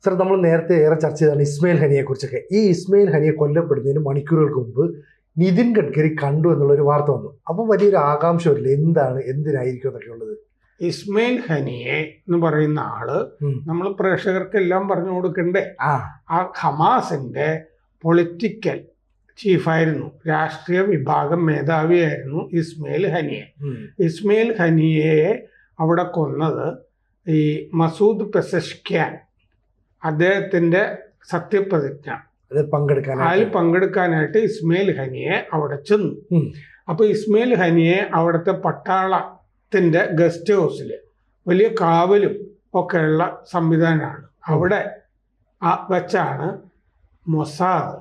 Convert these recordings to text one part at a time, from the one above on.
Sir, നമ്മൾ നേരത്തെ ഏറെ ചർച്ച ചെയ്താണ് ഇസ്മായിൽ ഹനിയെ കുറിച്ചൊക്കെ. ഈ ഇസ്മായിൽ ഹനിയെ കൊല്ലപ്പെടുന്നതിന് മണിക്കൂറുകൾക്ക് മുമ്പ് നിതിൻ ഗഡ്കരി കണ്ടു എന്നുള്ളൊരു വാർത്ത വന്നു. അപ്പം വലിയൊരു ആകാംക്ഷ വരില്ല, എന്തിനായിരിക്കും എന്നൊക്കെ ഉള്ളത്. ഇസ്മായിൽ ഹനിയെ എന്ന് പറയുന്ന ആള് നമ്മൾ പ്രേക്ഷകർക്കെല്ലാം പറഞ്ഞു കൊടുക്കണ്ടേ? ആ ഹമാസിന്റെ പൊളിറ്റിക്കൽ ചീഫായിരുന്നു, രാഷ്ട്രീയ വിഭാഗം മേധാവിയായിരുന്നു ഇസ്മായിൽ ഹനിയെ. ഇസ്മായിൽ ഹനിയെ അവിടെ കൊന്നത് ഈ മസൂദ് പെസഷ്ക്യാൻ, അദ്ദേഹത്തിന്റെ സത്യപ്രതിജ്ഞ അതിൽ പങ്കെടുക്കാനായിട്ട് ഇസ്മായിൽ ഹനിയെ അവിടെ ചെന്നു. അപ്പൊ ഇസ്മായിൽ ഹനിയെ അവിടുത്തെ പട്ടാളത്തിന്റെ ഗസ്റ്റ് ഹൗസിൽ വലിയ കാവലും ഒക്കെയുള്ള സംവിധാനമാണ്. അവിടെ വെച്ചാണ് മൊസാദ്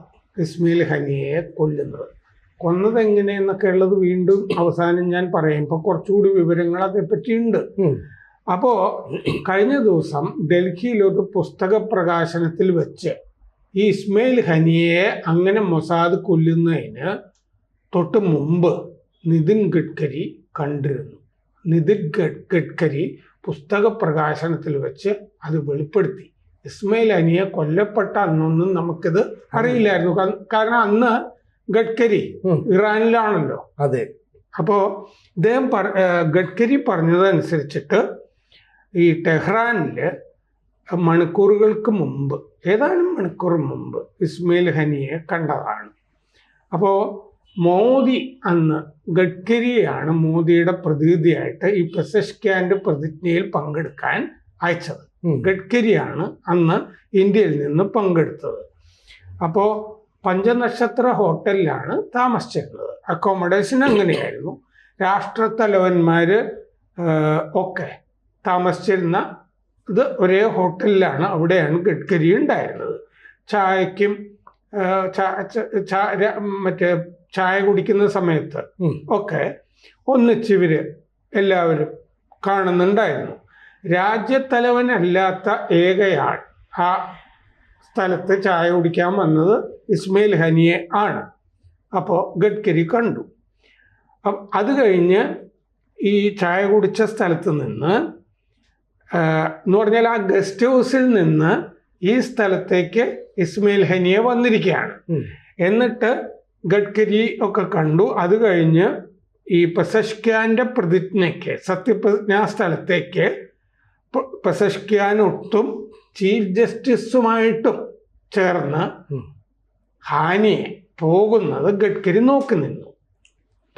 ഇസ്മായിൽ ഹനിയെ കൊന്നത് എങ്ങനെയെന്നൊക്കെ ഉള്ളത് വീണ്ടും അവസാനം ഞാൻ പറയാം. ഇപ്പൊ കുറച്ചുകൂടി വിവരങ്ങൾ അതേപ്പറ്റിയുണ്ട്. അപ്പോ കഴിഞ്ഞ ദിവസം ഡൽഹിയിലൊരു പുസ്തക പ്രകാശനത്തിൽ വെച്ച് ഈ ഇസ്മായിൽ ഹനിയെ അങ്ങനെ മൊസാദ് കൊല്ലുന്നതിന് തൊട്ട് മുമ്പ് നിതിൻ ഗഡ്കരി കണ്ടിരുന്നു. നിതിൻ ഗഡ്കരി പുസ്തക പ്രകാശനത്തിൽ വെച്ച് അത് വെളിപ്പെടുത്തി. ഇസ്മായിൽ ഹനിയെ കൊല്ലപ്പെട്ട അന്നൊന്നും നമുക്കിത് അറിയില്ലായിരുന്നു. കാരണം അന്ന് ഗഡ്കരി ഇറാനിലാണല്ലോ. അതെ. അപ്പോ ഗഡ്കരി പറഞ്ഞതനുസരിച്ചിട്ട് ഈ ടെഹ്റാനില് മണിക്കൂറുകൾക്ക് മുമ്പ്, ഏതാനും മണിക്കൂർ മുമ്പ് ഇസ്മായിൽ ഹനിയെ കണ്ടതാണ്. അപ്പോൾ മോദി അന്ന് ഗഡ്കരിയാണ് മോദിയുടെ പ്രതിനിധിയായിട്ട് ഈ പെസഷ്ക്യാന്റെ പ്രതിജ്ഞയിൽ പങ്കെടുക്കാൻ അയച്ചത്. ഗഡ്കരിയാണ് അന്ന് ഇന്ത്യയിൽ നിന്ന് പങ്കെടുത്തത്. അപ്പോൾ പഞ്ചനക്ഷത്ര ഹോട്ടലിലാണ് താമസിച്ചിരുന്നത്. അക്കോമഡേഷൻ അങ്ങനെയായിരുന്നു. രാഷ്ട്രത്തലവന്മാര് ഒക്കെ താമസിച്ചിരുന്ന ഇത് ഒരേ ഹോട്ടലിലാണ്. അവിടെയാണ് ഗഡ്കരി ഉണ്ടായിരുന്നത്. ചായക്കും മറ്റേ ചായ കുടിക്കുന്ന സമയത്ത് ഒക്കെ ഒന്നിച്ചിവര് എല്ലാവരും കാണുന്നുണ്ടായിരുന്നു. രാജ്യത്തലവനല്ലാത്ത ഏകയാൾ ആ സ്ഥലത്ത് ചായ കുടിക്കാൻ വന്നത് ഇസ്മായിൽ ഹനിയെ ആണ്. അപ്പോൾ ഗഡ്കരി കണ്ടു. അത് കഴിഞ്ഞ് ഈ ചായ കുടിച്ച സ്ഥലത്ത് നിന്ന് എന്ന് പറഞ്ഞാൽ ആ ഗസ്റ്റ് ഹൗസിൽ നിന്ന് ഈ സ്ഥലത്തേക്ക് ഇസ്മായിൽ ഹനിയെ വന്നിരിക്കുകയാണ്. എന്നിട്ട് ഗഡ്കരി ഒക്കെ കണ്ടു. അത് കഴിഞ്ഞ് ഈ പെസഷ്ക്യാന്റെ പ്രതിജ്ഞയ്ക്ക്, സത്യപ്രതിജ്ഞാ സ്ഥലത്തേക്ക് പെസഷ്ക്യാനൊട്ടും ചീഫ് ജസ്റ്റിസുമായിട്ടും ചേർന്ന് ഹാനിയെ പോകുന്നത് ഗഡ്കരി നോക്കി നിന്നു.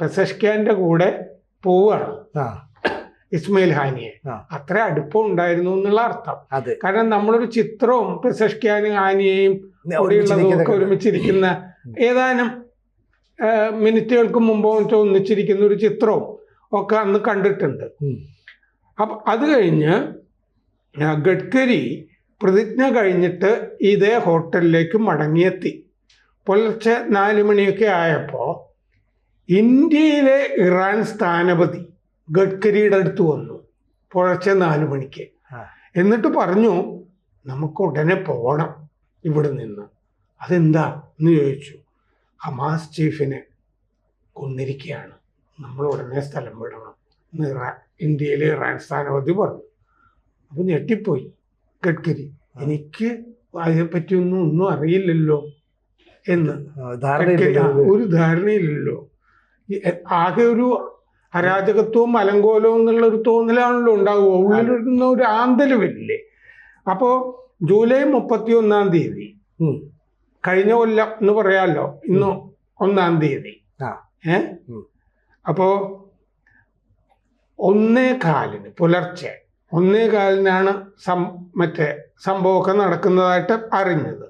പെസഷ്ക്യാന്റെ കൂടെ പോവുകയാണ് ഇസ്മായിൽ ഹാനിയെ. അത്ര അടുപ്പം ഉണ്ടായിരുന്നു എന്നുള്ള അർത്ഥം. കാരണം നമ്മളൊരു ചിത്രവും പെസഷ്ക്യാനും ഹാനിയെയും കൂടെയുള്ളതൊക്കെ ഒരുമിച്ചിരിക്കുന്ന ഏതാനും മിനിറ്റുകൾക്ക് മുമ്പ് ഒന്നിച്ചിരിക്കുന്ന ഒരു ചിത്രവും ഒക്കെ അന്ന് കണ്ടിട്ടുണ്ട്. അപ്പം അത് കഴിഞ്ഞ് ഗഡ്കരി പ്രതിജ്ഞ കഴിഞ്ഞിട്ട് ഇതേ ഹോട്ടലിലേക്ക് മടങ്ങിയെത്തി. പുലർച്ചെ 4 മണിയൊക്കെ ആയപ്പോൾ ഇന്ത്യയിലെ ഇറാൻ സ്ഥാനപതി ഗഡ്കരിയുടെ അടുത്ത് വന്നു പുലർച്ചെ 4 മണിക്ക്. എന്നിട്ട് പറഞ്ഞു, നമുക്ക് ഉടനെ പോകണം ഇവിടെ നിന്ന്. അതെന്താ എന്ന് ചോദിച്ചു. ഹമാസ് ചീഫിനെ കൊന്നിരിക്കുകയാണ്, നമ്മൾ ഉടനെ സ്ഥലം വിടണം എന്ന് ഇന്ത്യയിലെ ഇറാൻ സ്ഥാനപതി പറഞ്ഞു. അപ്പൊ ഞെട്ടിപ്പോയി ഗഡ്കരി. എനിക്ക് അതിനെപ്പറ്റിയൊന്നും അറിയില്ലല്ലോ എന്ന്, ഒരു ധാരണയില്ലല്ലോ. ആകെ ഒരു അരാജകത്വവും അലങ്കോലവും എന്നുള്ള ഒരു തോന്നലാണല്ലോ ഉണ്ടാവുക. ഉള്ളിലിരുന്ന ഒരു ആന്തല് വരില്ലേ. അപ്പോ ജൂലൈ 31-ാം തീയതി, കഴിഞ്ഞ കൊല്ലം എന്ന് പറയാമല്ലോ, ഇന്ന് 1-ാം തീയതി. അപ്പോ 1:15 പുലർച്ചെ 1:15 മറ്റേ സംഭവമൊക്കെ നടക്കുന്നതായിട്ട് അറിഞ്ഞത്.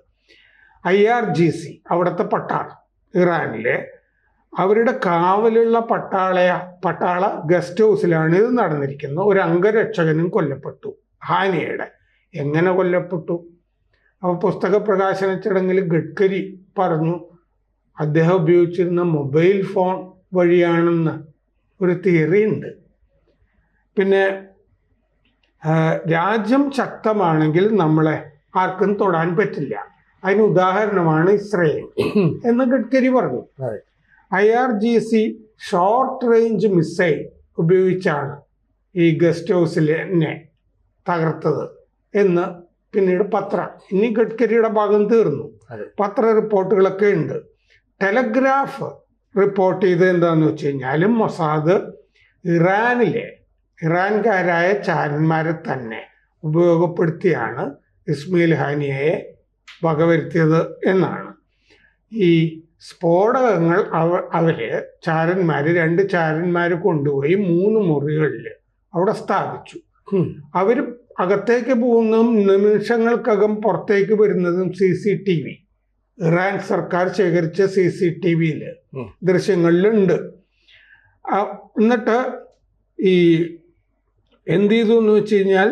IRGC അവിടുത്തെ പട്ടാളം, ഇറാനിലെ അവരുടെ കാവലുള്ള പട്ടാള ഗസ്റ്റ് ഹൗസിലാണ് ഇത് നടന്നിരിക്കുന്നത്. ഒരു അംഗരക്ഷകനും കൊല്ലപ്പെട്ടു, ഹാനിയുടെ. എങ്ങനെ കൊല്ലപ്പെട്ടു? അപ്പോൾ പുസ്തക പ്രകാശന ചടങ്ങിൽ ഗഡ്കരി പറഞ്ഞു അദ്ദേഹം ഉപയോഗിച്ചിരുന്ന മൊബൈൽ ഫോൺ വഴിയാണെന്ന് ഒരു തിയറി ഉണ്ട്. പിന്നെ രാജ്യം ശക്തമാണെങ്കിൽ നമ്മളെ ആർക്കും തൊടാൻ പറ്റില്ല, അതിന് ഉദാഹരണമാണ് ഇസ്രയേൽ എന്ന് ഗഡ്കരി പറഞ്ഞു. IRGC ഷോർട്ട് റേഞ്ച് മിസൈൽ ഉപയോഗിച്ചാണ് ഈ ഗസ്റ്റ് ഹൗസിനെ തകർത്തത് എന്ന് പിന്നീട് പത്ര. ഇനി ഗഡ്കരിയുടെ ഭാഗം തീർന്നു. പത്ര റിപ്പോർട്ടുകളൊക്കെ ഉണ്ട്. ടെലഗ്രാഫ് റിപ്പോർട്ട് ചെയ്ത് എന്താണെന്ന് വെച്ച് കഴിഞ്ഞാൽ മൊസാദ് ഇറാൻകാരായ ചാരന്മാരെ തന്നെ ഉപയോഗപ്പെടുത്തിയാണ് ഇസ്മയിൽ ഹാനിയയെ വകവരുത്തിയത് എന്നാണ്. ഈ സ്ഫോടകങ്ങൾ അവര് രണ്ട് ചാരന്മാർ കൊണ്ടുപോയി 3 മുറികളിൽ അവിടെ സ്ഥാപിച്ചു. അവർ അകത്തേക്ക് പോകുന്നതും നിമിഷങ്ങൾക്കകം പുറത്തേക്ക് വരുന്നതും CCTV, ഇറാൻ സർക്കാർ ശേഖരിച്ച CCTVയിൽ ദൃശ്യങ്ങളിലുണ്ട്. എന്നിട്ട് ഈ എന്ത് ചെയ്തു എന്ന് വെച്ച് കഴിഞ്ഞാൽ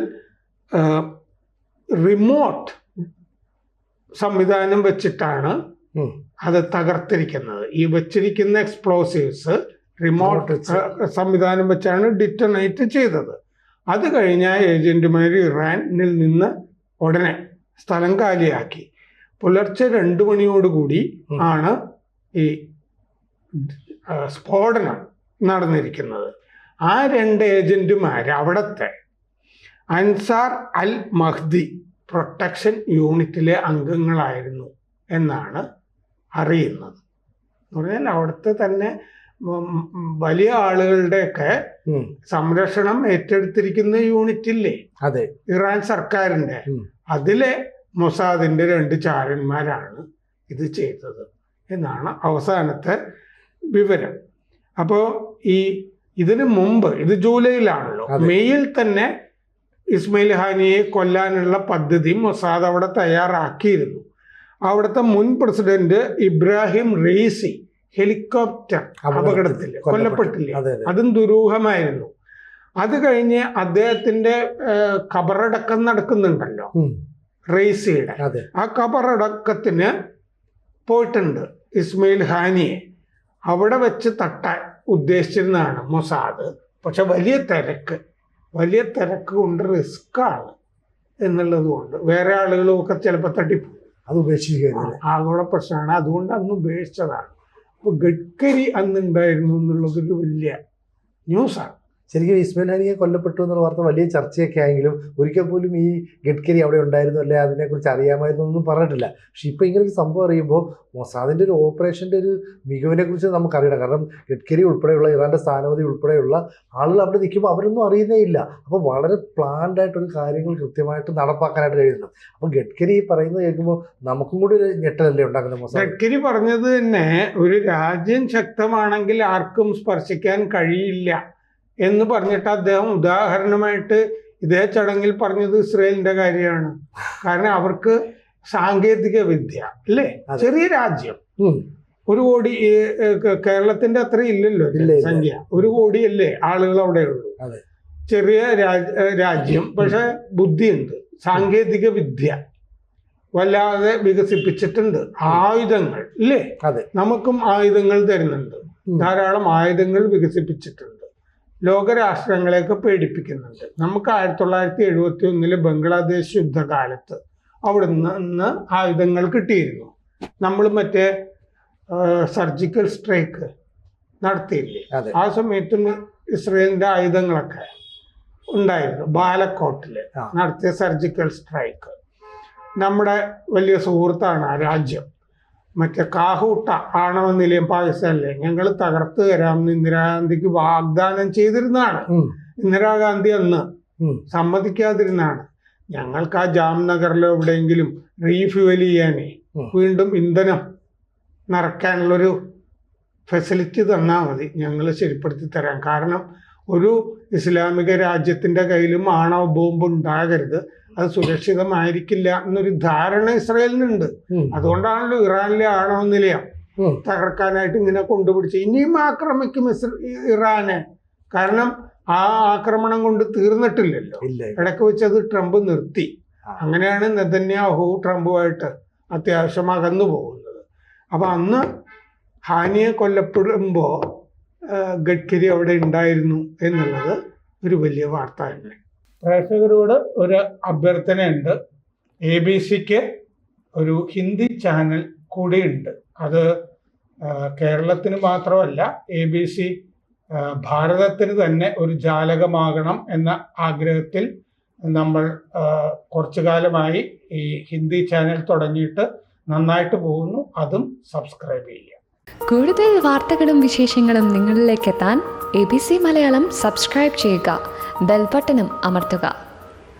റിമോട്ട് സംവിധാനം വെച്ചിട്ടാണ് അത് തകർത്തിരിക്കുന്നത്. ഈ വെച്ചിരിക്കുന്ന എക്സ്പ്ലോസീവ്സ് റിമോട്ട് സംവിധാനം വെച്ചാണ് ഡിറ്റനേറ്റ് ചെയ്തത്. അത് കഴിഞ്ഞ ഏജന്റുമാർ ഇറാനിൽ നിന്ന് ഉടനെ സ്ഥലം കാലിയാക്കി. പുലർച്ചെ 2 മണിയോടുകൂടി ആണ് ഈ സ്ഫോടനം നടന്നിരിക്കുന്നത്. ആ 2 ഏജന്റുമാർ അവിടുത്തെ അൻസാർ അൽ മഹ്ദി പ്രൊട്ടക്ഷൻ യൂണിറ്റിലെ അംഗങ്ങളായിരുന്നു എന്നാണ് അറിയുന്നത്. എന്ന് പറഞ്ഞാൽ അവിടുത്തെ തന്നെ വലിയ ആളുകളുടെയൊക്കെ സംരക്ഷണം ഏറ്റെടുത്തിരിക്കുന്ന യൂണിറ്റില്ലേ, അതെ, ഇറാൻ സർക്കാരിന്റെ, അതിലെ മൊസാദിന്റെ 2 ചാരന്മാരാണ് ഇത് ചെയ്തത് എന്നാണ് അവസാനത്തെ വിവരം. അപ്പോൾ ഇതിനു മുമ്പ്, ഇത് ജൂലൈയിലാണല്ലോ, മെയ്യിൽ തന്നെ ഇസ്മയിൽ ഹാനിയെ കൊല്ലാനുള്ള പദ്ധതി മൊസാദ് അവിടെ തയ്യാറാക്കിയിരുന്നു. അവിടുത്തെ മുൻ പ്രസിഡന്റ് ഇബ്രാഹിം റെയ്സി ഹെലികോപ്റ്റർ അപകടത്തിൽ കൊല്ലപ്പെട്ടില്ലേ, അതും ദുരൂഹമായിരുന്നു. അത് കഴിഞ്ഞ് അദ്ദേഹത്തിന്റെ ഖബറടക്കം നടക്കുന്നുണ്ടല്ലോ റെയ്സിയുടെ. ആ ഖബറടക്കത്തിന് പോയിട്ടുണ്ട് ഇസ്മയിൽ ഹാനിയെ. അവിടെ വെച്ച് തട്ടാൻ ഉദ്ദേശിച്ചിരുന്നതാണ് മൊസാദ്. പക്ഷെ വലിയ തിരക്ക് കൊണ്ട് റിസ്ക്കാണ് എന്നുള്ളത് കൊണ്ട് വേറെ ആളുകളുമൊക്കെ ചിലപ്പോൾ തട്ടിപ്പോകും. അത് ഉപേക്ഷിക്കുക ആഗോള പ്രശ്നമാണ്. അതുകൊണ്ട് അന്ന് ഉപേക്ഷിച്ചതാണ്. അപ്പോൾ ഗഡ്കരി അന്നുണ്ടായിരുന്നു എന്നുള്ളതൊരു വലിയ ന്യൂസാണ്. ശരിക്കും ഇസ്മയിൽ ഹാനിയെ കൊല്ലപ്പെട്ടു എന്നുള്ള വാർത്ത വലിയ ചർച്ചയൊക്കെ ആയെങ്കിലും ഒരിക്കൽ പോലും ഈ ഗഡ്കരി അവിടെ ഉണ്ടായിരുന്നു അല്ലെ അതിനെക്കുറിച്ച് അറിയാമായിരുന്നു ഒന്നും പറഞ്ഞിട്ടില്ല. പക്ഷെ ഇപ്പോൾ ഇങ്ങനെ ഒരു സംഭവം അറിയുമ്പോൾ മൊസാദിൻ്റെ ഒരു ഓപ്പറേഷൻ്റെ ഒരു മികവിനെ കുറിച്ച് നമുക്കറിയണം. കാരണം ഗഡ്കരി ഉൾപ്പെടെയുള്ള ഇറാൻ്റെ സ്ഥാനപതി ഉൾപ്പെടെയുള്ള ആളുകൾ അവിടെ നിൽക്കുമ്പോൾ അവരൊന്നും അറിയുന്നേ ഇല്ല. അപ്പോൾ വളരെ പ്ലാൻഡ് ആയിട്ടൊരു കാര്യങ്ങൾ കൃത്യമായിട്ട് നടപ്പാക്കാനായിട്ട് കഴിയുന്നു. അപ്പോൾ ഗഡ്കരി പറയുന്നത് കേൾക്കുമ്പോൾ നമുക്കും കൂടി ഒരു ഞെട്ടലല്ലേ ഉണ്ടാക്കുന്നത്. മൊസാദ് ഗഡ്കരി പറഞ്ഞത് തന്നെ ഒരു രാജ്യം ശക്തമാണെങ്കിൽ ആർക്കും സ്പർശിക്കാൻ കഴിയില്ല എന്ന് പറഞ്ഞിട്ട് അദ്ദേഹം ഉദാഹരണമായിട്ട് ഇതേ ചടങ്ങിൽ പറഞ്ഞത് ഇസ്രയേലിന്റെ കാര്യമാണ്. കാരണം അവർക്ക് സാങ്കേതിക വിദ്യ അല്ലേ, ചെറിയ രാജ്യം, 1 കോടി, കേരളത്തിന്റെ അത്ര ഇല്ലല്ലോ സംഖ്യ, 1 കോടിയല്ലേ ആളുകൾ അവിടെ ഉള്ളൂ. ചെറിയ രാജ്യം, പക്ഷെ ബുദ്ധിയുണ്ട്, സാങ്കേതിക വിദ്യ വല്ലാതെ വികസിപ്പിച്ചിട്ടുണ്ട്. ആയുധങ്ങൾ ഇല്ലേ, നമുക്കും ആയുധങ്ങൾ തരുന്നുണ്ട്, ധാരാളം ആയുധങ്ങൾ വികസിപ്പിച്ചിട്ടുണ്ട്, ലോകരാഷ്ട്രങ്ങളെയൊക്കെ പേടിപ്പിക്കുന്നുണ്ട്. നമുക്ക് 1971 ബംഗ്ലാദേശ് യുദ്ധകാലത്ത് അവിടെ നിന്ന് ആയുധങ്ങൾ കിട്ടിയിരുന്നു. നമ്മൾ മറ്റേ സർജിക്കൽ സ്ട്രൈക്ക് നടത്തിയില്ലേ, ആ സമയത്തും ഇസ്രയേലിന്റെ ആയുധങ്ങളൊക്കെ ഉണ്ടായിരുന്നു. ബാലക്കോട്ടില് നടത്തിയ സർജിക്കൽ സ്ട്രൈക്ക്. നമ്മുടെ വലിയ സുഹൃത്താണ് ആ രാജ്യം. മറ്റേ കാഹൂട്ട ആണവ നിലയം പാകിസ്ഥാനിലെ ഞങ്ങൾ തകർത്ത് തരാമെന്ന് ഇന്ദിരാഗാന്ധിക്ക് വാഗ്ദാനം ചെയ്തിരുന്നതാണ്. ഇന്ദിരാഗാന്ധി അന്ന് സമ്മതിക്കാതിരുന്നാണ്. ഞങ്ങൾക്ക് ആ ജാംനഗറിലോ എവിടെയെങ്കിലും റീഫ്യൂവൽ ചെയ്യാനേ, വീണ്ടും ഇന്ധനം നിറയ്ക്കാനുള്ളൊരു ഫെസിലിറ്റി തന്നാൽ മതി, ഞങ്ങൾ ശരിപ്പെടുത്തി തരാം. കാരണം ഒരു ഇസ്ലാമിക രാജ്യത്തിന്റെ കയ്യിലും ആണവ ബോംബ് ഉണ്ടാകരുത്, അത് സുരക്ഷിതമായിരിക്കില്ല എന്നൊരു ധാരണ ഇസ്രയേലിനുണ്ട്. അതുകൊണ്ടാണല്ലോ ഇറാനിലെ ആണവ നിലയം തകർക്കാനായിട്ട് ഇങ്ങനെ കൊണ്ടുപിടിച്ച് ഇനിയും ആക്രമിക്കും ഇറാനെ. കാരണം ആ ആക്രമണം കൊണ്ട് തീർന്നിട്ടില്ലല്ലോ, ഇടയ്ക്ക് വെച്ച് അത് ട്രംപ് നിർത്തി. അങ്ങനെയാണ് നെതന്യാഹു ട്രംപുമായിട്ട് അത്യാവശ്യം അകന്നു പോകുന്നത്. അപ്പൊ അന്ന് ഹാനിയെ കൊല്ലപ്പെടുമ്പോൾ ഗഡ്കരി അവിടെ ഉണ്ടായിരുന്നു എന്നുള്ളത് ഒരു വലിയ വാർത്ത തന്നെ. പ്രേക്ഷകരോട് ഒരു അഭ്യർത്ഥനയുണ്ട്. ABC-ക്ക് ഒരു ഹിന്ദി ചാനൽ കൂടിയുണ്ട്. അത് കേരളത്തിന് മാത്രമല്ല, ABC ഭാരതത്തിന് തന്നെ ഒരു ജാലകമാകണം എന്ന ആഗ്രഹത്തിൽ നമ്മൾ കുറച്ചു കാലമായി ഈ ഹിന്ദി ചാനൽ തുടങ്ങിയിട്ട് നന്നായിട്ട് പോകുന്നു. അതും സബ്സ്ക്രൈബ് ചെയ്യുക. കൂടുതൽ വാർത്തകളും വിശേഷങ്ങളും നിങ്ങളിലേക്ക് എത്താൻ ABC മലയാളം സബ്സ്ക്രൈബ് ചെയ്യുക, ബെൽ ബട്ടണും അമർത്തുക.